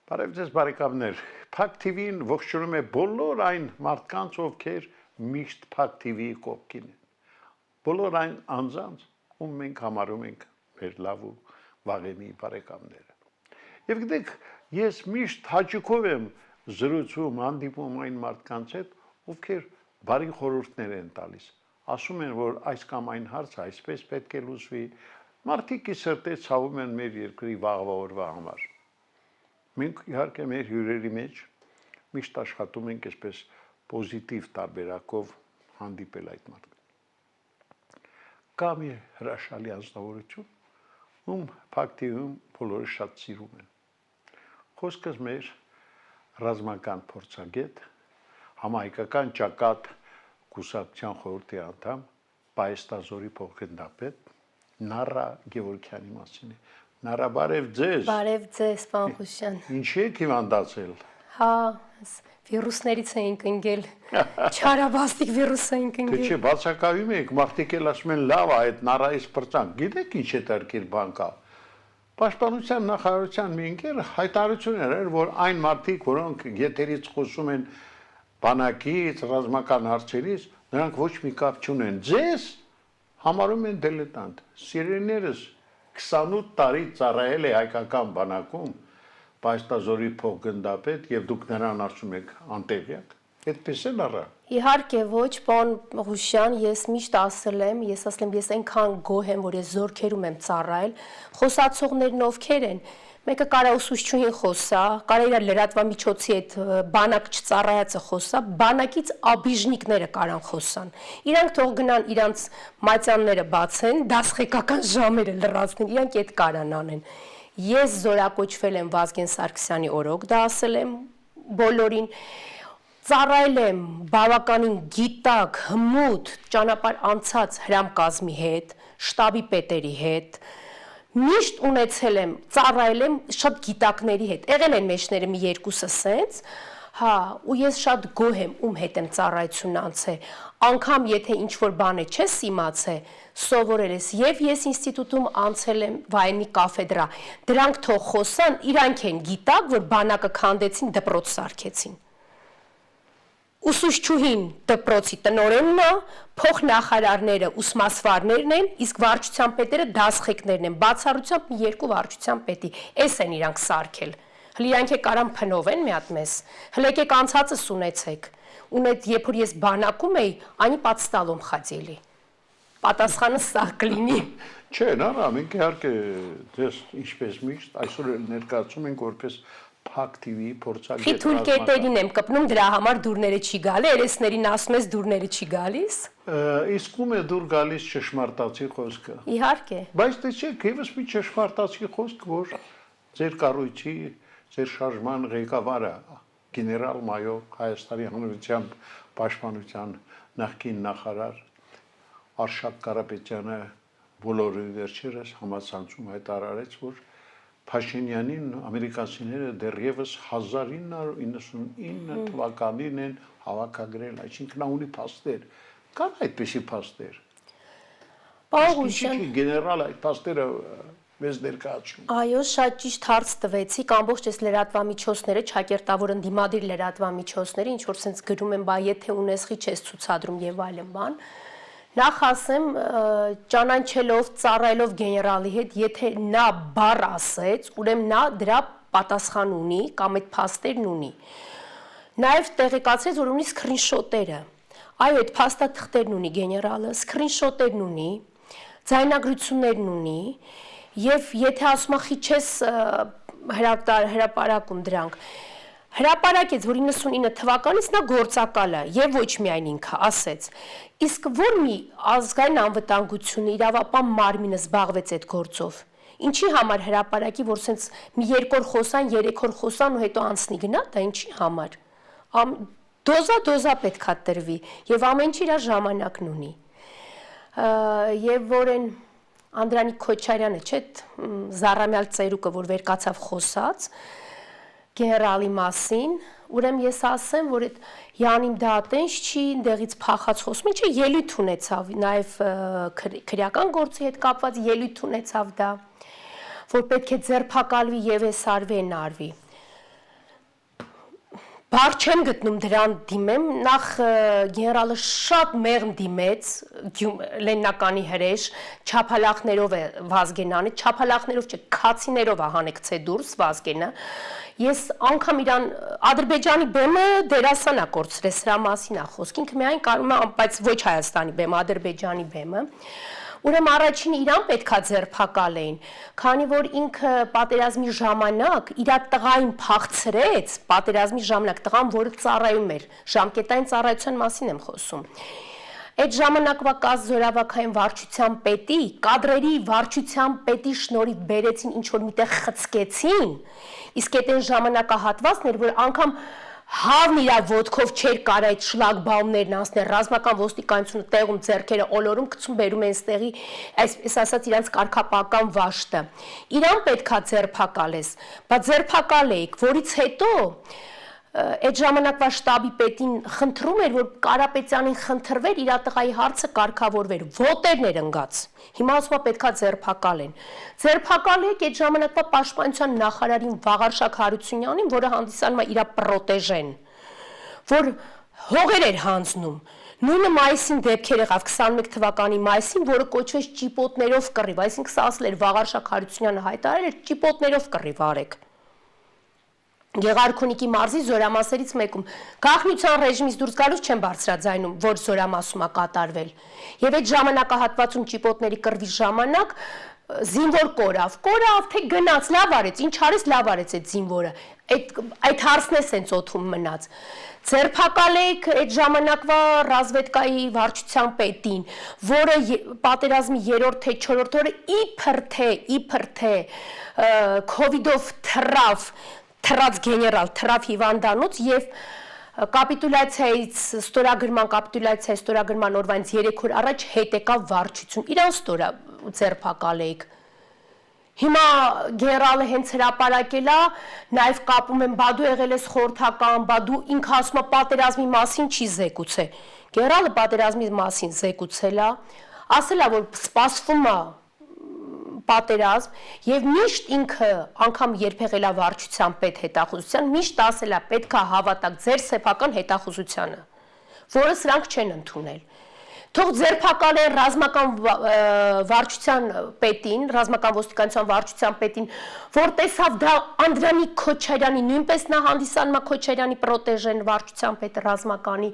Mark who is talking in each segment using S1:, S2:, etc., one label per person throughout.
S1: Բարև ձեզ բարեկամներ, Փակ TV-ին ողջունում է բոլոր այն մարդկանց, ովքեր միշտ Փակ TV-ի կողքին են։ Բոլոր այն անձանց, ում մենք համարում ենք մեր լավ ու վաղեմի բարեկամները։ Եվ գիտեք, ես միշտ հաճույքով եմ զրուցում, հանդիպում այն մարդկանց հետ, ովքեր բարի խորհուրդներ են տալիս։ Ասում են, որ այս կամ այն հարցը այսպես պետք է լուծվի։ Մարդիկ ի սրտե ցավում են մեր երկրի վաղվա օրվա համար։ Մենք իհարկե մեր հյուրերի մեջ միշտ աշխատում ենք այսպես պոզիտիվ տարբերակով հանդիպել այդ մարդկանց։ Կա մի հրաշալի անձնավորություն, ում Փակ TV-ում բոլորը շատ սիրում են։ Խոսքս մեր ռազմական փորձագետ, համահայկական ճակատ կուսակցության խորհրդի անդամ, Պայեստազորի փոխգնդապետ Նարա Գևորգյանի մասին է։ Նարա, բարև ձեզ։
S2: Բարև ձեզ, պարոն Խուշյան։
S1: Ինչի եք հիվանդացել։
S2: Հա, վիրուսներից էինք ընկել։ Չարաբաստիկ վիրուս էինք ընկել։
S1: Թե չէ, բացակայում եք, մարդիկ էլ ասում են լավ է այդ նարայից պրծանք։ Գիտեք ինչ է տարկիր բանկա։ Պաշտպանության նախարարության մի ընկեր հայտարարություն էր, որ այն մարդիկ, որոնք եթերից խոսում են բանակից, ռազմական հարցերից, նրանք ոչ մի կապ չունեն։ Ձեզ համարում են դիլետանտ։ Սիրելիներս 28 տարի ծառայել է հայկական բանակում, Պայեստազորի փոխգնդապետ եւ դուք նրան ասում եք անտեղյակ։ Այդպես է նրա։
S2: Իհարկե ոչ, պարոն Խուշյան, ես միշտ ասել եմ, ես այնքան գոհ եմ, որ ես զորքերում եմ ծառայել, խոսացողներն ովքեր են։ Մեկը կարա ուսուցչուհին խոսա, կարա իր լրատվամիջոցի հետ բանակ չծառայածը խոսա, բանակից աբիժնիկները կարան խոսան։ Իրանք թող գնան իրանց մատյանները բացեն, դասղեկական ժամերը լրացնեն, իրանք այդ կարան անեն։ Ես զորակոչվել եմ Վազգեն Սարգսյանի օրոք, դա ասել եմ բոլորին, ծառայել եմ բավականին գիտակ, հմուտ, ճանապարհ անցած հրամկազմի հետ, շտաբի պետերի հետ, միշտ ունեցել եմ, ծառայել եմ շատ գիտակների հետ, եղել են մեջները մի երկուսը սենց, հա, ու ես շատ գոհ եմ, ում հետ եմ ծառայություն անցել, անգամ եթե ինչ-որ բան է չես իմացել, սովորել ես, եւ ես ինստիտուտում անցել եմ վայնի կաֆեդրա, դրանք թող խոսան, իրանք են գիտակ, որ բանակը քանդեցին, դպրոց սարքեցին։ Ուսուցչուհին դպրոցի տնօրենն է, փոխնախարարները ուսմասվարներն են, իսկ վարչության պետերը դասղեկներն են, բացառությամբ մի երկու վարչության պետի, էս են իրանք սարքել։ Հələ իրանք է կարան փնովեն մի հատ մեզ, հələ եկեք անցածս ունեցեք, ունետ երբ որ ես բանակում էի, անի պատստալում խածելի, պատասխանը սա կլինի։
S1: Չէ, նրա, մենք իհարկե ձեզ ինչպես միշտ, այսօր ներկայացում ենք որպես Փակ TV փորձագետ։
S2: Խիթուր կետերին եմ կպնում, դրա համար դուրները չի գալի, երեսներին ասում ես դուրները չի գալիս։
S1: Իսկ ում է դուր գալիս ճշմարտացի խոսքը։
S2: Իհարկե։
S1: Բայց տեսեք, եւս մի ճշմարտացի խոսք, որ ձեր կառույցի, ձեր շարժման ղեկավարը, գեներալ-մայոր Հայաստանի Հանրապետության Պաշտպանության նախկին նախարար Արշակ Կարապետյանը բոլորի վերջերս համացանցում հայտարարեց, որ Փաշինյանին ամերիկացիները դեռևս 1999 թվականին են հավաքագրել, այսինքն նա ունի փաստեր։ Կան այդպիսի փաստեր։
S2: Պարոն Խուշյան,
S1: գեներալ այդ փաստերը մեզ ներկայացնում։
S2: Այո, շատ ճիշտ հարց տվեցիք, ամբողջ այս լրատվամիջոցները, ճակերտավոր ընդդիմադիր լրատվամիջոցները, ինչ որ sense գրում են, բա եթե ունեսխի չես ցուցադրում եւ այլն բան։ Նախ ասեմ, ճանաչելով, ծառայելով գեներալի հետ, եթե նա բառ ասեց, ուրեմն նա դրա պատասխան ունի կամ այդ փաստերն ունի։ Նաև տեղեկացրեց, որ ունի սկրինշոտերը։ Այո, այդ փաստաթղթերն ունի գեներալը, սկրինշոտերն ունի, ձայնագրություններն ունի, եւ եթե ասում ախի չես հրապարակում դրանք, հրապարակեց, որ 99 թվականից նա գործակալ է եւ ոչ միայն ինքը ասեց։ Իսկ որ մի ազգային անվտանգություն իրավապահ մարմինը զբաղվեց այդ գործով։ Ինչի համար հրապարակի, որ սենց մի երկու օր խոսան, երեք օր խոսան ու հետո անցնի գնա, դա ինչի համար։ Դոզա պետքա տրվի եւ ամեն ինչ իր ժամանակն ունի։ Եվ որ են Անդրանիկ Քոչարյանը, չէ՞, զառամյալ ծերուկը, որ վեր կացավ խոսած գեներալի մասին, ուրեմն ես ասեմ, որ այդ Յանիմ դա տենց չի, ընդեղից փախած խոսում, ինչը ելույթ ունեցավ, նաև քրեական գործի հետ կապված ելույթ ունեցավ դա, որ պետք է ձերբակալվի եւ էս արվի, այն արվի։ Բար չեմ գտնում դրան դիմեմ, նախ գեներալը շատ մեղմ դիմեց Լենինականի հրեշ, չափալախներով է Վազգենյանը, չափալախներով չէ, քացիներով է հանեկցե դուրս Վազգենը։ Ես անգամ իրան Ադրբեջանի բեմը դերասան է կորցրել, սրա մասին է խոսք, ինքը միայն կարում է, բայց ոչ Հայաստանի բեմը, Ադրբեջանի բեմը։ Ուրեմն առաջինը իրան պետքա ձերբակալեին, քանի որ ինքը պատերազմի ժամանակ իր տղային փախցրեց, պատերազմի ժամանակ տղան, որը ծառայում էր, ժամկետային ծառայության մասին եմ խոսում։ Այդ ժամանակվա կազ զորավարքային վարչության պետի, կադրերի վարչության պետի շնորհիվ բերեցին ինչ որ միտեղ խցկեցին, իսկ այդ ժամանակահատվածն էր, որ անգամ Հավն իր ոտքով չէր կարա այդ շլագբաումներն անցնել, ռազմական ոստիկանությունը տեղում ձեռքերը օլորում գցում բերում են ստեղի, այսպես ասած իրանց կարգապահական վաշտը։ Իրան պետքա ձերբակալես, բայց ձերբակալեիք, որից հետո այդ ժամանակվա շտաբի պետին խնդրում էր, որ Կարապետյանին խնդրվեր իր տղայի հարցը կարգավորվեր, ոտերն էր ընկած։ Հիմա ասում է պետքա ձերբակալեն։ Ձերբակալեք այդ ժամանակվա պաշտպանության նախարարին Վաղարշակ Հարությունյանին, որը հանդիսանում է իր պրոտեժեն, որ հողեր էր հանձնում։ Նույնը մայիսին դեպքեր եղավ 21 թվականի մայիսին, որը կոչվեց ճիպոտներով կռիվ, այսինքն սա ասել էր Վաղարշակ Հարությունյանը հայտարարել էր ճիպոտներով կռիվ արեք։ Գեղարքունիքի մարզի զորամասերից մեկում գաղտնիության ռեժիմից դուրս գալուց չեն բարձրաձայնում, որ զորամասում է կատարվել։ Եվ այդ ժամանակահատվածում ճիպոտների կռվի ժամանակ զինվոր կորավ, թե գնաց, լավ արեց, ինչ արեց, լավ արեց այդ զինվորը։ Այդ հարցն է սենց օդում մնաց։ Ձերբակալեք այդ ժամանակվա ռազմետկայի վարչության պետին, որը պատերազմի 3-րդ թե 4-րդ օրը իբր թե քովիդով թռած գեներալ, թռավ հիվանդանոց եւ կապիտուլյացիայից ստորագրման օրվանից 3 օր առաջ հետ եկավ վարչություն, իրան ստորա ձերբակալեիք։ Հիմա գեներալը հենց հրապարակել է, նաեւ կապում են բա դու եղել ես խորհրդական, բա դու ինքը ասում է պատերազմի մասին չի զեկուցե։ Գեներալը պատերազմի մասին զեկուցել է, ասել է, որ սպասվում է պատերազմ եւ միշտ ինքը անգամ երբ եղել է վարչության պետ հետախուզության միշտ ասել է պետքա հավատաք ձեր սեփական հետախուզությանը, որը սրանք չեն ընդունել։ Թող ձերբակալեն ռազմական վարչության պետին, ռազմական ոստիկանության վարչության պետին, որ տեսավ դա Անդրանիկ Քոչարյանի, նույնպես նա հանդիսանում է Քոչարյանի պրոտեժեն վարչության պետը ռազմականի,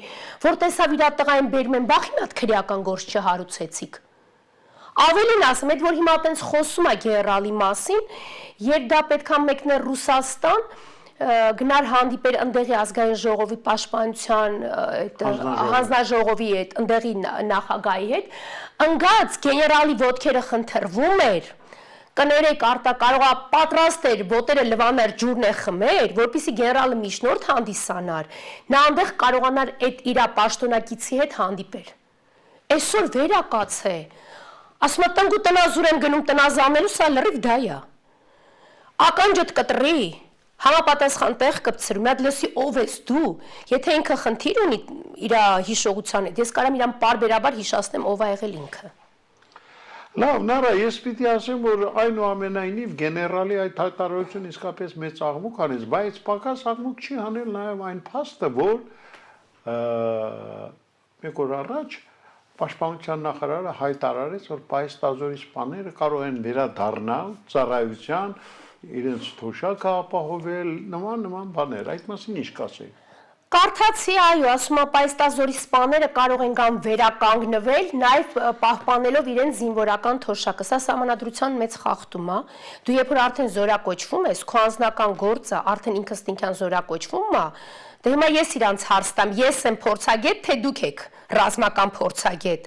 S2: որ տեսավ իր տղային բերում են, բախի մատ քրեական գործ չհարուցեցիք։ Ավելին ասում, այդ որ հիմա այտենց խոսում է գեներալի մասին, երբ դա պետքա մեկներ Ռուսաստան, գնար հանդիպեր ընդեղի ազգային ժողովի պաշտպանության հանձնաժողովի հետ, ընդեղի նախագահի հետ, ընկած գեներալի ոտքերը խնդրվում էր, կներեք արտա կարող է պատրաստ էր ոտերը լվաներ ջուրն է խմեր, որպեսզի գեներալը միջնորդ հանդիսանար, նա այնտեղ կարողանար այդ իր պաշտոնակիցի հետ հանդիպեր։ Այսօր վերակաց է, ասում է տնգու տնազուր եմ գնում տնազանելու, սա լրիվ դա է։ Ականջդ կտրի, համապատասխան տեղ կպցրու, մի հատ լսի ով ես դու, եթե ինքը խնդիր ունի իր հիշողության հետ, ես կարամ իրան պարբերաբար հիշացնեմ ով ա եղել ինքը։
S1: Լավ, Նարա, ես պիտի ասեմ, որ այնուամենայնիվ գեներալի այդ հայտարարությունը իսկապես մեծ աղմուկ անեց, բայց պակաս աղմուկ չի անել նաև այն փաստը, որ մեկ օր առաջ Պաշտպանության նախարարը հայտարարեց, որ պայստազորի սպաները կարող են վերադառնալ ծառայության, իրենց թոշակը ապահովել, նման բաներ, այդ մասին ինչ կասեիք։
S2: Կարդացի, այո, ասում է պայստազորի սպաները կարող են կամ վերականգնվել, նաև պահպանելով իրենց զինվորական թոշակը։ Սա սահմանադրության մեծ խախտում է։ Դու երբ որ արդեն զորակոչվում ես, քո անձնական գործը արդեն ինքնըստինքյան զորակոչվում է, դե հիմա ես իրանց հարց տամ, ես եմ փորձագետ, թե դուք եք ռազմական փորձագետ։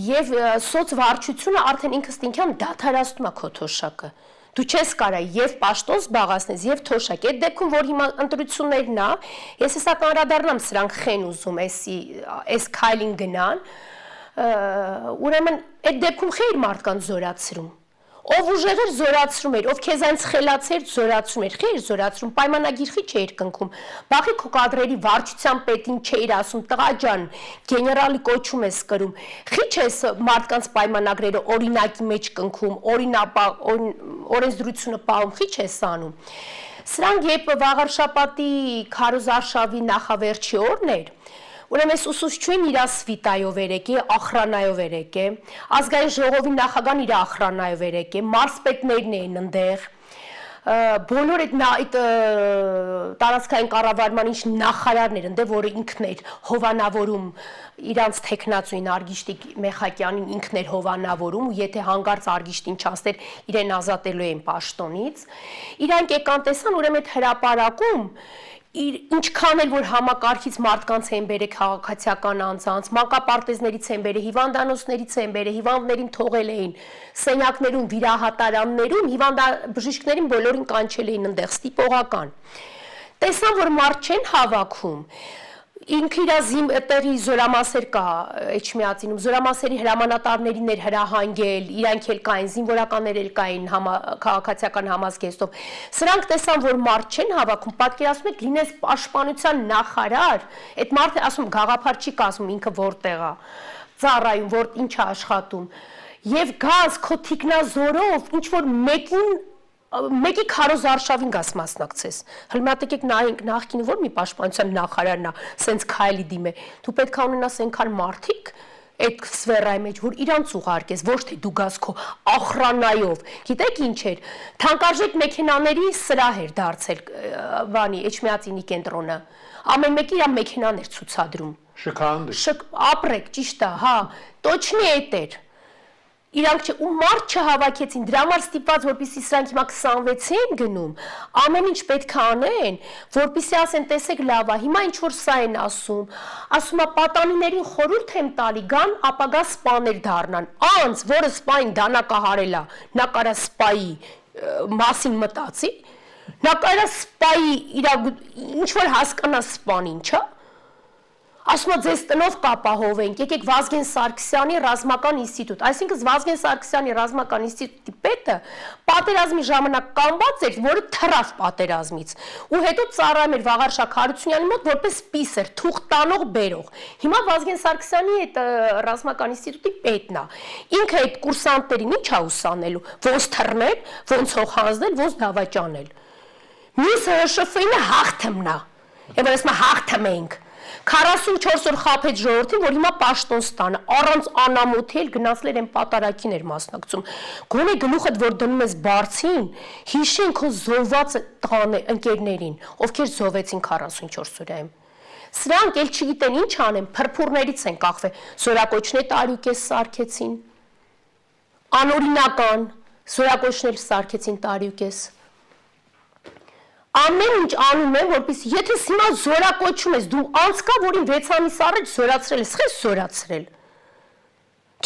S2: Եվ սոցվարչությունը արդեն ինքնըստինքյան դադարեցնում է քո թոշակը։ Դու չես կարա եւ պաշտոն զբաղացնես եւ թոշակ։ Այդ դեպքում որ հիմա ընտրություններն է, ես հեսա կանրադառնամ սրանք խեն ուզում, այս քայլին գնան, ուրեմն այդ դեպքում խեր մարդկանց զորացրում։ Ով ուժեղեր զորացրում էր, ով քեզանից խելացեր զորացրում էր, խեր զորացրում, պայմանագիրխի չէր կնքում։ Բախի քո կադրերի վարչության պետին չէր ասում, տղա ջան, գեներալի կոչում ես կրում։ Խի չես մարդկանց պայմանագրերը օրինակի մեջ կնքում, օրենսդրությունը պահում, խի չես անում։ Սրանք երբ վաղարշապատի քարոզարշավի նախավերջի օրն էր, ուրեմն ուսուցչուհին իր սվիտայով երեկե, ախրանայով երեկե, ազգային ժողովի նախագահան իր ախրանայով երեկե, մարզպետներն էին ընդեղ, բոլոր այդ տարածքային կառավարման ինչ նախարարներ ընդեղ, որը ինքն էր հովանավորում իրանց թեկնածուին Արգիշտիկ Մեխակյանին ինքն էր հովանավորում ու եթե հանգարց Արգիշտին չասներ իրեն ազատելու էին պաշտոնից իրանք եկան տեսան ուրեմն այդ հրապարակում ինչքան էլ որ համակարգից մարդկանց են բերել քաղաքացիական անձանց, մանկապարտեզներից են բերել, հիվանդանոցներից են բերել, հիվանդներին թողել էին սենյակներում, վիրահատարաններում, բժիշկներին բոլորին կանչել էին այնտեղ ստիպողական։ Տեսան, որ մարդ չեն հավաքում։ Ինքը իր տեղի զորամասեր կա Էջմիածինում, զորամասերի հրամանատարներին էր հրահանգել, իրանք էլ կային, զինվորականներ էլ կային քաղաքացիական համազգեստով։ Սրանք տեսան, որ մարդ չեն հավաքում, պատկերացնում եք լինես պաշտպանության նախարար, այդ մարդը ասում գաղափար չի կազմում ինքը որտեղ է, ծառայում, որ ինչ է աշխատում։ Եվ գազ քո թիկնազորով ինչ որ մեկի քարոզարշավին գաս մասնակցես։ Հլմատեք նայենք նախքին որ մի պաշտպանության նախարարն է, սենց քայլի դիմե։ Դու պետք է ունենաս այնքան մարդիկ այդ սվերայի մեջ, որ իրանց ուղարկես, ոչ թե դու գաս քո ախրանայով։ Գիտեք ինչ էր։ Թանկարժեք մեքենաների սրահ էր դարձել բանի Էջմիածինի կենտրոնը։ Ամեն մեկը իր մեքենան էր ցուցադրում։
S1: Շքանդ։
S2: Ապրեք, ճիշտ է, հա։ Տոչնի էդ էր։ Իրանք ու մարդ չհավաքեցին, դրա համար ստիպված, որպեսզի սրանք հիմա 26-ին գնում, ամեն ինչ պետք է անեն, որպեսզի ասեն, տեսեք լավ է, հիմա ինչ որ սա են ասում է պատանիներին խորհուրդ եմ տալի, գան ապագա սպաներ դառնան, անց, որը սպային դանակահարել է, նա կարա սպայի մասին մտածի, նա կարա սպայի ինչ որ հասկանա սպան ինչա, ասում է ձեզ տնով կապահովենք, եկեք Վազգեն Սարգսյանի ռազմական ինստիտուտ, այսինքն Վազգեն Սարգսյանի ռազմական ինստիտուտի պետը պատերազմի ժամանակ կանված էր, որը թռավ պատերազմից, ու հետո ծառայում էր Վաղարշակ Հարությունյանի մոտ որպես պիսեր, թուղթ տանող բերող։ Հիմա Վազգեն Սարգսյանի այդ ռազմական ինստիտուտի պետն է։ Ինքը այդ կուրսանտերին ինչ է ուսանելու, ոնց թռնել, ոնց հող հանձնել, ոնց դավաճանել։ Մյուսը ՀՇՖ-ին հաղթումն է։ Եվ ասում է հաղթում ենք։ 44 օր խաբեց ժողովրդին, որ հիմա պաշտոն ստանը, առանց անամոթի էլ գնացել են պատարագին էր մասնակցում։ Գոնե գլուխդ, որ դնում ես բարձին, հիշեն քո զոհված ընկերներին, ովքեր զոհվեցին 44 օրայում։ Սրանք էլ չգիտեն ինչ անեն, փրփուրներից են կախվել, զորակոչներ տարյուկես սարքեցին, անօրինական զորակոչներ սարքեցին տարյուկես։ Ամեն ինչ անում են, որպեսզի եթե հիմա զորակոչում ես, դու անցկա, որին 6 ամիս առաջ զորացրել ես, խես զորացրել։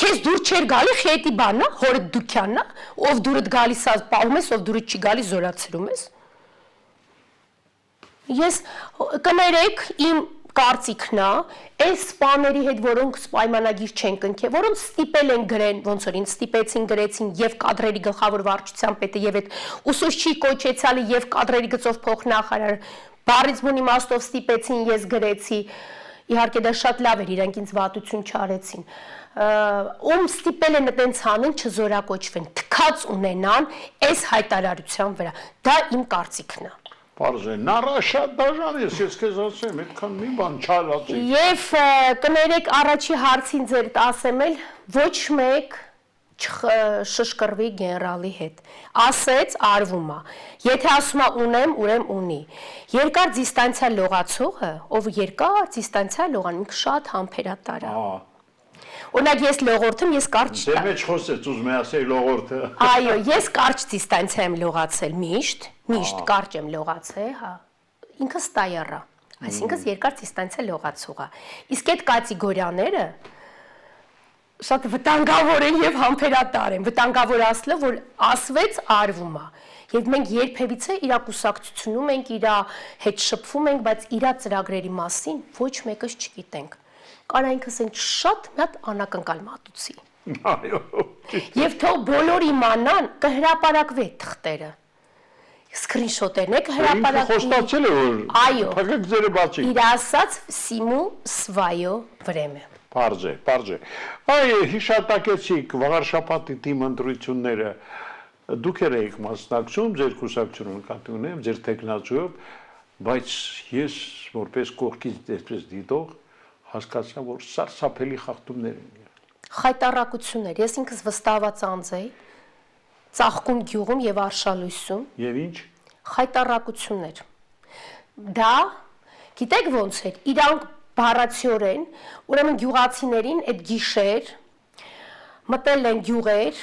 S2: Քեզ դուր չեր գալի խետի բանն է, հորդ դուքյանն է, ով դուրդ գալիս է, պահում ես, ով դուրդ չի գալի զորացրում ես։ Ես կներեք իմ կարծիքն է, այս սպաների հետ, որոնք պայմանագիր չեն կնքել, որոնց ստիպել են գրեն, ոնց որ ինձ ստիպեցին, գրեցին եւ կադրերի գլխավոր վարչության պետը եւ այդ ուսուցչի կոչեցյալը եւ կադրերի գծով փոխնախարար բառից բուն իմաստով ստիպեցին, ես գրեցի, իհարկե դա շատ լավ էր, իրանք ինձ վատություն չարեցին։ Ում ստիպել են այտենց անեն չզորակոչվեն, թքած ունենան այս հայտարարության վրա։ Դա իմ կարծիքն է։
S1: Պարզ է, նառա շատ դաժան ես քեզ ասեմ, այդքան մի բան չարացի։
S2: Եվ կներեք առաջի հարցին ձեր ասեմ էլ ոչ մեկ չշշկրվի գեներալի հետ։ Ասեց արվում է։ Եթե ասում է ունեմ, ուրեմն ունի։ Երկար դիստանցիա լողացողը, ով երկար դիստանցիա լողան, ինքը շատ համբերատար է։ Օրինակ ես լողորդում, ես կարճ
S1: Դե մեջ խոսեց ուզում է ասել լողորդը։
S2: Այո, ես կարճ դիստանցիա եմ լողացել միշտ կարճ եմ լողացել, հա։ Ինքը ստայար է, այսինքն երկար դիստանցիա լողացող է։ Իսկ այդ կատեգորիաները շատ վտանգավոր են եւ համբերատար են։ Վտանգավոր ասլը, որ ասվեց արվում է։ Եվ մենք երբևիցե իր կուսակցությունում ենք, իր հետ շփվում ենք, բայց իր ծրագրերի մասին ոչ մեկս չգիտենք։ Կարա ինքս են շատ մատ անակնկալ մատուցի։
S1: Այո։
S2: Եվ թող բոլոր իմանան կհրապարակվի թղթերը։ Սկրինշոթերն է կհրապարակվի։
S1: Խոստացել է որ
S2: այո։
S1: Փակեք ձերը բացի։
S2: Իր ասած Սիմու Սվայո վրեմը։
S1: Պարզ է։ Այ հիշատակեցիք Վաղարշապատի թիմ ընտրությունները։ դուք եք մասնակցում ձեր կուսակցությունը նկատի ունեմ ձեր տեխնացիով, բայց ես որպես կողքից այսպես դիտող հասկացա, որ սարսափելի խախտումներ են եղել։
S2: Խայտառակություններ, ես ինքս վստահված անձ էի Ծաղկուն գյուղում եւ Արշալույսում։
S1: Եվ ինչ։
S2: Խայտառակություններ։ Դա գիտեք ոնց էր, իրանք բառացիորեն, ուրեմն գյուղացիներին այդ գիշեր մտել են գյուղեր,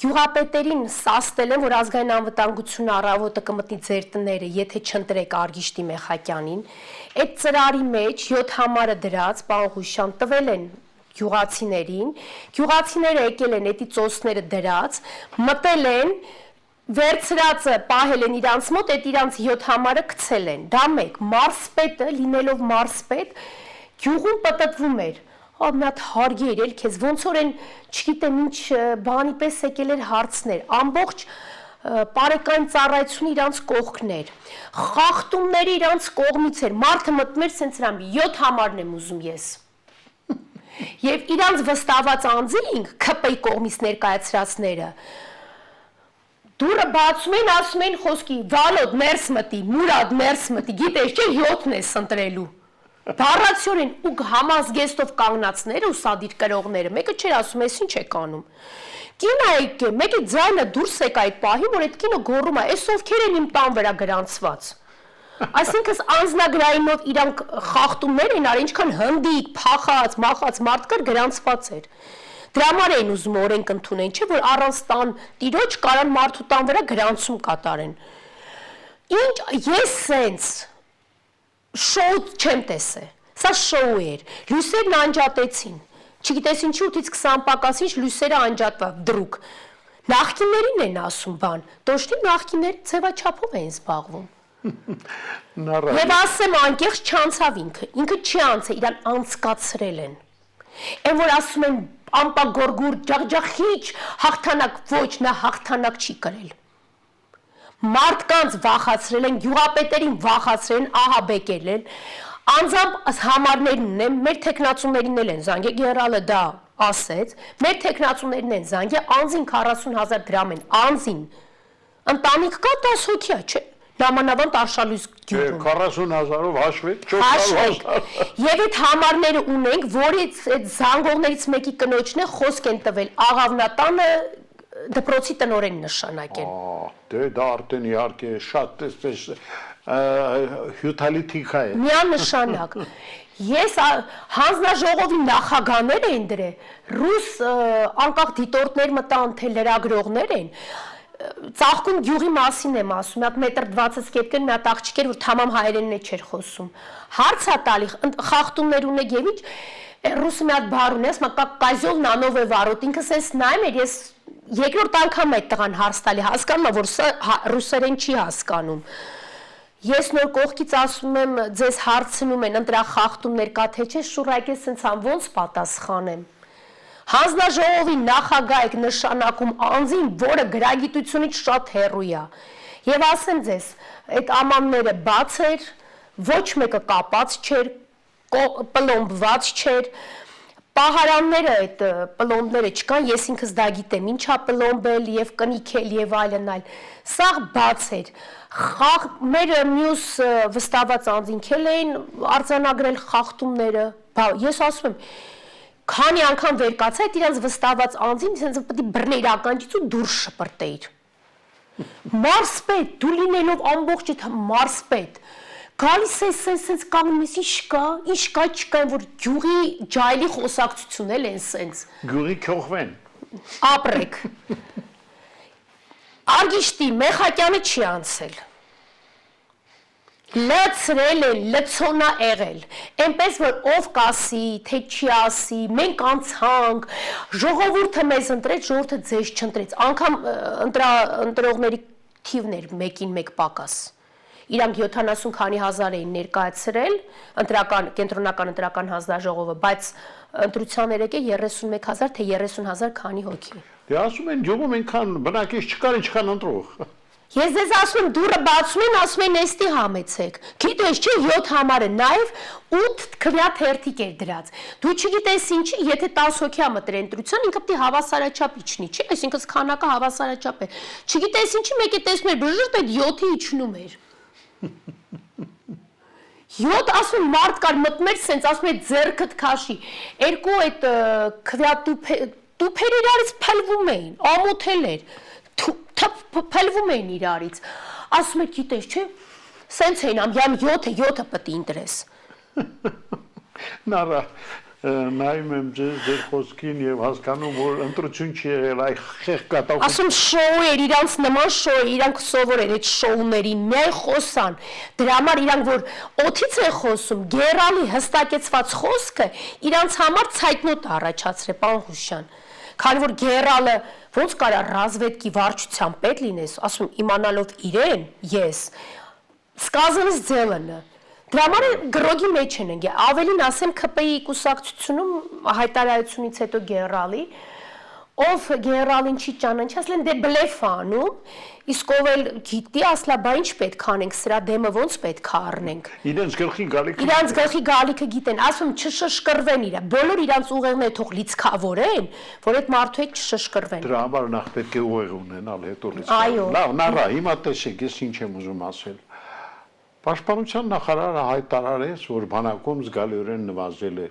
S2: գյուղապետերին սաստել են, որ ազգային անվտանգություն առավոտը կմտնի ձեր տները, եթե չընտրեք Արգիշտի Մեխակյանին, այդ ծրարի մեջ 7 համարը դրած, պարոն Ղուշյան, տվել են գյուղացիներին, գյուղացիները եկել են էդի ծոցները դրած, մտել են, վերցրածը պահել են իրանց մոտ, այդ իրանց 7 համարը գցել են, դա մեկ, մարսպետը, լինելով մարսպետ, գյուղում պտտվում էր, մի հատ հարգի էր, քեզ ոնց որ են, չգիտեմ ինչ բանի պես եկել էր հարցներ, ամբողջ պարեկային ծառայությունը իրանց կողքներ, խախտումները իրանց կողմից էր, մարդը մտնում էր սենց հրամի, 7 համարն եմ ուզում ես։ Եվ իրանց վստահված անձինք, ՔՊ-ի կողմից ներկայացրածները, դուրը բացում են, ասում են խոսքի, Վալոդ ներս մտի, Մուրադ ներս մտի, գիտես չէ 7-ն ես ընտրելու։ Բառացիորեն ու համազգեստով կանգնածները ու սադիր կրողները, մեկը չէր ասում, ես ինչ եք անում։ Կինը եկե, մեկը ձայնը դուրս եկա այդ պահին, որ այդ կինը գոռում է, այս ովքեր են իմ տան վրա գրանցված։ Այսինքն անձնագրայինով իրանք խախտումներ են արել, ինչքան հնդիկ, փախած, մախած մարդկար գրանցված էր։ Դրա համար էին ուզում օրենք ընդունեն, չէ՞ որ առանց տան տիրոջ կարան մարդու տան վրա գրանցում կատարեն։ Ինչ ես սենց շոու չեմ տեսել, սա շոու էր, լույսերն անջատեցին, չգիտես ինչի 8-ից 20 պակասինչ լույսերը անջատվա, դրուկ, նախկիններին են ասում բան, դոշտի նախկինները ձևաչափով էին զբաղվում, և ասեմ անկեղծ չանցավ ինքը չի անցել, իրան անցկացրել են, են որ ասում են ամպագորգուր, ջաղջախիչ, հաղթանակ ոչ, նա հաղթանակ չի կրել, մարդկանց վախացրել են, գյուղապետերին վախացրել են, ահաբեկել են, անձամբ համարներն են, մեր թեկնածուներին են զանգել, գեներալը դա ասեց, մեր թեկնածուներին են զանգել, անձին 40,000 դրամ են, անձին, ընտանիք կա 10 հոգի է, չէ, նամանավանդ Արշալույս գյուղում։
S1: 40,000-ով հաշվեք,
S2: հաշվեք, և այդ համարները ունենք, որից այդ զանգողներից մեկի կնոջն է խոսք են տվել, աղավնատանը դպրոցի տնօրեն նշանակել։
S1: Դե դա արդեն իհարկե շատ այսպես հյութալի թիքա է։
S2: Միանշանակ։ Ես հանձնաժողովի նախագահներ էին դրել, ռուս անկախ դիտորդներ մտան, թե լրագրողներ են, Ծաղկուն գյուղի մասին եմ ասում, մի հատ մետր 20 կեպկեն, մի հատ աղջիկ էր, որ թամամ հայերենն է չէր խոսում։ Հարց է տալի, խախտումներ ունեք եւ ինչ, ռուսը մի հատ բառ ունի, ասում է կազյոլ նանովե վարոտ, ինքս ես նայում էր, ես երկրորդ անգամ այդ տղան հարց տալի, հասկանում եմ, որ սա ռուսերեն չի հասկանում։ Ես նոր կողքից ասում եմ, ձեզ հարցնում են, ընտրա խախտումներ կա, թե չէ, շուռայք ես սենց համ ոնց պատասխանեմ։ Հանձնաժողովի նախագահ եք նշանակում անձին, որը գրագիտությունից շատ հեռու է։ Եվ ասեմ ձեզ, այդ ամանները բաց էր, ոչ մեկը կապած չէր, պլոմբված չէր, պահարանները այդ պլոմբները չկան, ես ինքս դա գիտեմ, ինչա պլոմբել և կնիքել և այլն այլ, սաղ բաց էր, մեր մյուս վստահված անձինքել էին արձանագրել խախտումները, ես ասում եմ, քանի անգամ վեր կացա, այդ իրանց վստահված անձին, սենց պտի բրներ ականջից ու դուրս շպրտեիր։ Մարսպետ, դու լինելով ամբողջ այդ մարսպետ, գալիս ես սենց կանգնում ես, ինչ կա, չկա, որ գյուղի ջայլի խոսակցություն են սենց։
S1: Գյուղի քողվեն։
S2: Ապրեք։ Արգիշտի Մեխակյանը չի անցել։ Լցրել են, լցոնա եղել, այնպես որ ով կասի, թե չի ասի, մենք անցանք, ժողովուրդը մեզ ընտրեց, ժողովուրդը ձեզ չընտրեց, անգամ ընտրողների թիվն էր մեկին մեկ պակաս, իրանք 70 քանի հազար էին ներկայացրել, կենտրոնական ընտրական հանձնաժողովը, բայց ընտրության երեկե 31,000 թե 30,000 քանի հոգի։
S1: Դե ասում են գյուղում այնքան բնակիչ չկար, ինչքան ընտրող։
S2: Ես ձեզ ասում եմ դուրը բացում են, ասում են էստի համեցեք։ Գիտես չէ 7 համարը նաև 8 քվյա թերթիկ էր դրած։ Դու չգիտես ինչի, եթե 10 հոգի մտր ընտրության, ինքը պետք է հավասարաչափ իջնի, չէ՞, այսինքն քանակը հավասարաչափ է։ Չգիտես ինչի, մեկը տեսնում էր բժշկ այդ 7-ը իջնում էր։ 7 ասում մարդ կար մտնում էր, սենց ասում է ձեռքդ քաշի։ Երկու այդ քվյա տուփեր իրարից փլվում էին, ամոթել էր։ Փլվում էին իրարից, ասում եք գիտես չէ, սենց էին ամյամ 7-ը պտի ինտրես։
S1: Նարա, նայում եմ ձեր խոսքին և հասկանում, որ ընտրություն չի եղել, այ խեղկատավ։
S2: Ասում շոու էր, իրանց նման շոու էր, իրանք սովոր էր այդ շոուներին, միայն խոսան, դրա համար իրանք, որ օդից է խոսում, գերալի հստակեցված խոսքը, իրանց համար ցայտնոտ առաջացրե, պարոն Հուշյան, քանի որ գերալը ոնց կարա ռազվեդկի վարչության պետ լինես, ասում իմանալով իրեն, ես, սկազանս ձելնը, դրա համար գրոգի մեջ են ընգե, ավելին ասեմ ԿՊ-ի կուսակցությունում հայտարարությունից հետո գերալի, ով գերալին չի ճանաչի, ասել են դե բլեֆ անում, իսկ ով էլ գիտի, ասլա բա ինչ պետք անենք, սրա դեմը ոնց պետք է առնենք։
S1: Իրենց գլխի գալիքը։
S2: Իրանց գլխի գալիքը գիտեն, ասում չշշկրվեն իրա, բոլոր իրանց ուղեղները թող լիցքավորեն, որ այդ մարդու հետ չշշկրվեն։
S1: Դրա համար նախ պետք է ուղեղ ունենալ, հետո լիցքավորել։
S2: Այո։
S1: Լավ, Նարա, հիմա տեսեք, ես ինչ եմ ուզում ասել։ Պաշտպանության նախարարը հայտարարեց, որ բանակում զգալիորեն նվազել է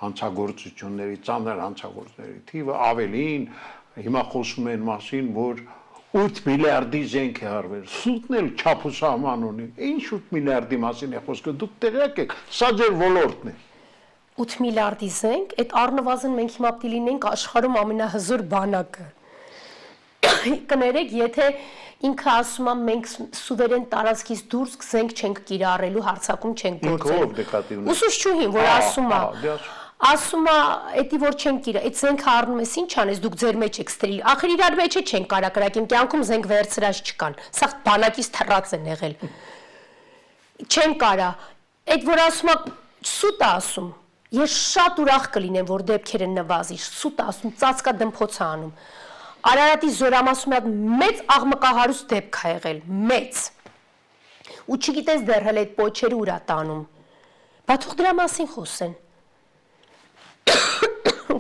S1: հանցագործությունների, ծանր հանցագործների թիվը, ավելին, հիմա խոսում են մասին, որ 8 միլիարդի զենք է արվել, սուտն էլ չափ ու սահման ունի, ինչ 8 միլիարդի մասին է խոսքը, դուք տեղյակ եք, սա ձեր ոլորտն է։
S2: 8 միլիարդի զենք, այդ առնվազն մենք հիմա պիտի լինենք աշխարհում ամենահզոր բանակը։ Կներեք, եթե ինքը ասում է մենք սուվերեն տարածքից դուրս զենք չենք կիրառելու, հարձակում չենք գործելու։ Ուսուցչուհին, որ ասում է, էդի որ չենք կիրառ, այդ զենքը առնում ես ինչ անես, դուք ձեր մեջ եք ստրի, ախր իրար մեջ չեն կարա կրակին, կյանքում զենք վերցրած չկան, սա բանակից թռած են եղել։ Չեն կարա, այդ որ ասում է, սուտ է ասում, ես շատ ուրախ կլինեմ, որ դեպքերը նվազի, սուտ է ասում, ծածկա դմփոց է անում։ Արարատի զորամասում մեծ աղմկահարուստ դեպք է եղել, մեծ։ Ու չգիտես դեռ հələ այդ պոչերը ուր է տանում։ Բա թող դրա մասին խոսեն։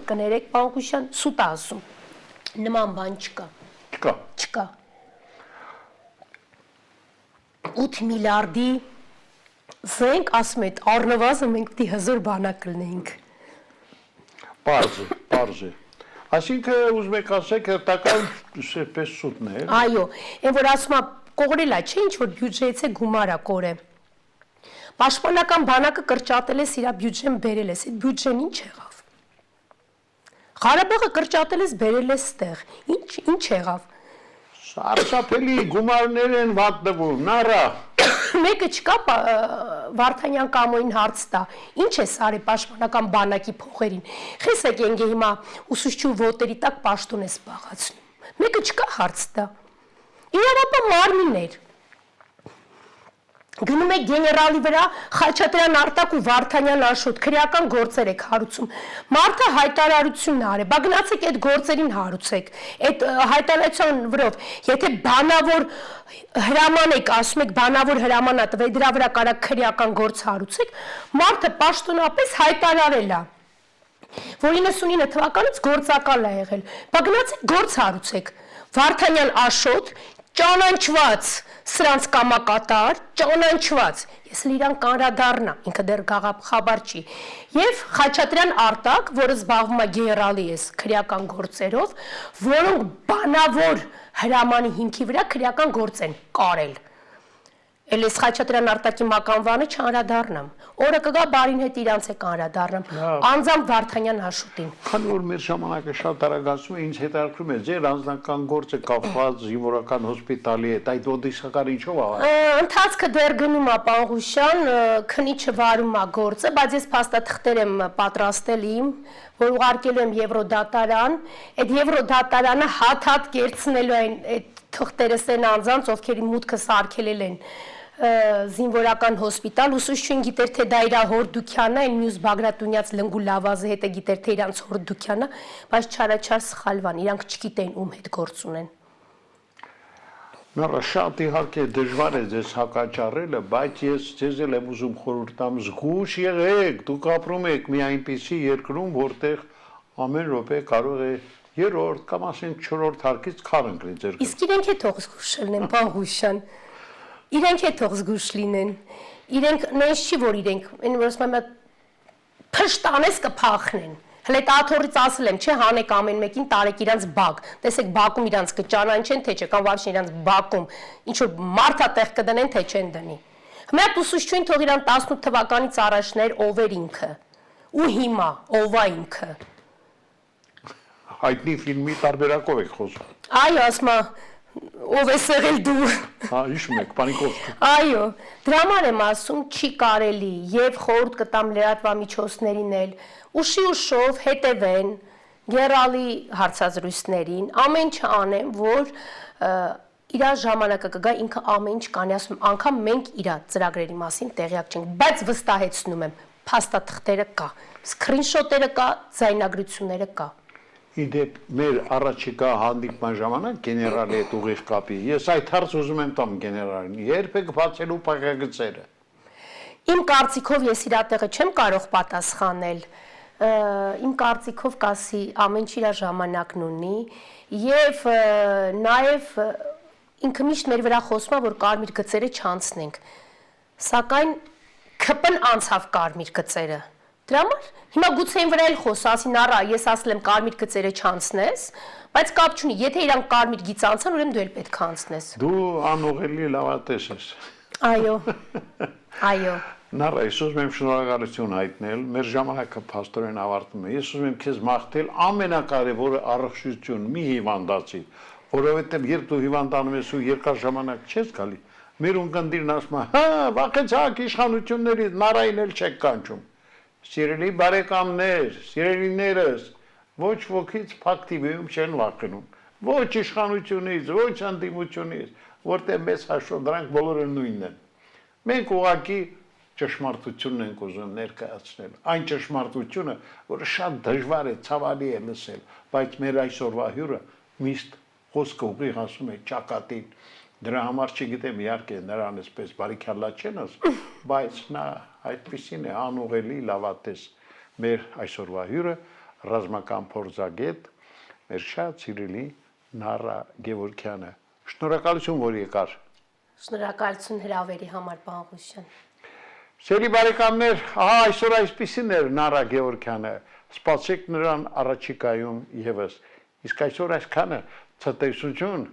S2: Կներեք, պարոն Հուշյան, սուտ է ասում։ Նման բան չկա։ Չկա։ 8 միլիարդի զենք, ասում եք, առնվազն մենք պիտի հզոր բանակ լինենք։
S1: Պարզ է։ Այսինքն ուզում եք ասեք, հերթական պես սուտն է։
S2: Այո, այն որ ասում է կողրել է, չէ, ինչ որ բյուջեից է գումար է կորե։ Պաշտպանական բանակը կրճատել ես իր բյուջեն բերել ես, այդ բյուջեն ինչ եղավ։ Ղարաբաղը կրճատել ես բերել ես ստեղ, ինչ եղավ։
S1: Սարսափելի գումարներ են վատնվում, Նարա։
S2: Մեկը չկա Վարդանյան կամոյին հարց տա, ինչ է սարի պաշտպանական բանակի փողերին, խեսեք ենգե հիմա ուսուցչու ոտերի տակ պաշտոն է սպաղացնում, մեկը չկա հարց տա, իրավապա մարմիններ, գնում եք գեներալի վրա Խաչատրյան Արտակ ու Վարդանյան Աշոտ քրեական գործեր եք հարուցում, մարդը հայտարարություն արե, բա գնացեք այդ գործերին հարուցեք, այդ հայտարարության վրով, եթե բանավոր հրաման եք, ասում եք բանավոր հրամանա տվե, դրա վրա կարա քրեական գործ հարուցեք, մարդը պաշտոնապես հայտարարել է, որ 99 թվականից գործակալ է եղել, բա գնացեք գործ հարուցեք, Վարդանյան Աշոտ ճանաչված սրանց կամակատար, ճանաչված, ես իրան կանրադառնա, ինքը դեռ գաղափար չի, և Խաչատրյան Արտակ, որը զբաղվում է գեներալի ես քրեական գործերով, որոնք բանավոր հրամանի հիմքի վրա քրեական գործ են կարել, էլ ես Խաչատրյան Արտակի մականվանը չանդրադառնամ, օրը կգա բարին հետ իրանց է կանրադառնամ, անձամբ Վարդանյան Աշոտին։
S1: Քանի որ մեր ժամանակը շատ արագացնում է, ինձ հետաքրքրում է ձեր անձնական գործը կապված զինվորական հոսպիտալի հետ, այդ օդիսական ինչով ա։
S2: Ընթացքը դեռ գնում է պարոն Հուշյան, քնիչը վարում է գործը, բայց ես փաստաթղթեր եմ պատրաստել իմ, որ ուղարկելու եմ Եվրոդատարան, այդ Եվրոդատարանը հատ կերցնելու են այդ թղթերս են անձանց, ովքեր մուտքը սարքելել են զինվորական հոսպիտալ, ուսուցչուհին գիտեր, թե դա իր հորդուքյանն է, մյուս Բագրատունյաց լնգու լավազը հետ է գիտեր, թե իրանց հորդուքյանն է, բայց չարաչար սխալվան, իրանք չգիտեն ում հետ գործ ունեն։
S1: Նորա շատ իհարկե դժվար է ձեզ հակաճառելը, բայց ես ձեզ էլ եմ ուզում խորհուրդ տամ զգուշ եղեք, դուք ապրում եք մի այնպիսի երկրում, որտեղ ամեն րոպե կարող է երրորդ կամ ասենք չորրորդ հարկից քար ընկնի ձեր գլխին։
S2: Իսկ իրենք է թող զգուշ լինեն, պարոն Ղուշյան։ Իրենք է թող զգուշ լինեն։ Իրենք նենց չի որ իրենք, այն որ ասում եմ փշտանես կփախնեն։ Հələ տաթորից ասել եմ, չէ, հանեք ամեն մեկին տարեք իրանց բակ։ Տեսեք բակում իրանց կճանան չեն թե չէ, կամ վարշին իրանց բակում ինչ որ մարդա տեղ կդնեն թե չեն դնի։ Հիմա ուսուցչուին թող իրան 18 թվականից առաջներ ով էր ինքը։ Ու հիմա ով է ինքը։
S1: Հայտնի ֆիլմի տարբերակով եք խոսում։
S2: Այո, ասма ով է սեղել դու։
S1: Հա, հիշում եք, Պանիկովսկի։
S2: Այո, դրա համար եմ ասում, չի կարելի եւ խորհուրդ կտամ լրատվամիջոցներին էլ ուշի ուշով հետևեն գերալի հարցազրույցներին, ամեն ինչ անեն, որ իր ժամանակը կգա ինքը ամեն ինչ կանի, ասում անգամ մենք իր ծրագրերի մասին տեղյակ չենք, բայց վստահեցնում եմ, փաստաթղթերը կա, սկրինշոտերը կա, ձայնագրությունները կա։
S1: Իդեպ մեր առաջիկա հանդիպման ժամանակ գեներալի հետ ուղիղ կապի։ Ես այդ հարցը ուզում եմ տամ գեներալին, երբ եք բացելու փակագծերը։
S2: Իմ կարծիքով ես իր տեղը չեմ կարող պատասխանել։ Իմ կարծիքով կասի ամեն ինչ իր ժամանակն ունի եւ նաեւ ինքը միշտ մեր վրա խոսում է որ կարմիր գծերը չանցնենք։ Սակայն ԿՊ-ն անցավ կարմիր գծերը։ Դրա համար հիմա գուցե այն վրա էլ խոսասին առա, ես ասել եմ կարմիր գծերը չանցնես, բայց կապ չունի, եթե իրանք կարմիր գիծ անցան, ուրեմն դու էլ պետք է անցնես։
S1: Դու անուղելի լավատես ես։
S2: Այո։ Այո։
S1: Նարա, ես ուզում եմ շնորհակալություն հայտնել, մեր ժամանակը փաստորեն ավարտվում է։ Ես ուզում եմ քեզ մաղթել ամենակարևորը առողջություն, մի հիվանդացի, որովհետև երբ դու հիվանդանում ես ու երկար ժամանակ չես գալի, մեր ունկնդիրն ասում է, հա, վախեցակ իշխանություններից, Նարային էլ չեք կանչում։ Սիրելի բարեկամներ, սիրելիներս, ոչ ոքից փակ TV-ում չեն վախենում, ոչ իշխանությունից, ոչ անդիմությունից, որտեղ մեզ հաշվով դրանք բոլորը նույնն են։ Մենք ուղղակի ճշմարտությունն ենք ուզում ներկայացնել, այն ճշմարտությունը, որը շատ դժվար է, ցավալի է լսել, բայց մեր այսօրվա հյուրը միշտ խոսքը ուղիղ ասում է ճակատին։ Դրա համար չգիտեմ, իհարկե նրան այսպես բարիքալա չեն ասում, բայց նա այդպեսին է անուղելի լավատես մեր այսօրվա հյուրը ռազմական փորձագետ մեր շատ սիրելի Նարա Գևորգյանը։ Շնորհակալություն, որ եկար։
S2: Շնորհակալություն հրավերի համար, պարոն Ղուշյան։
S1: Սիրելի բարեկամներ, ահա այսօր այսպեսին էր Նարա Գևորգյանը։ Սպասեք նրան առաջիկայում եւս։ Իսկ այսօր այսքանը ցտեսություն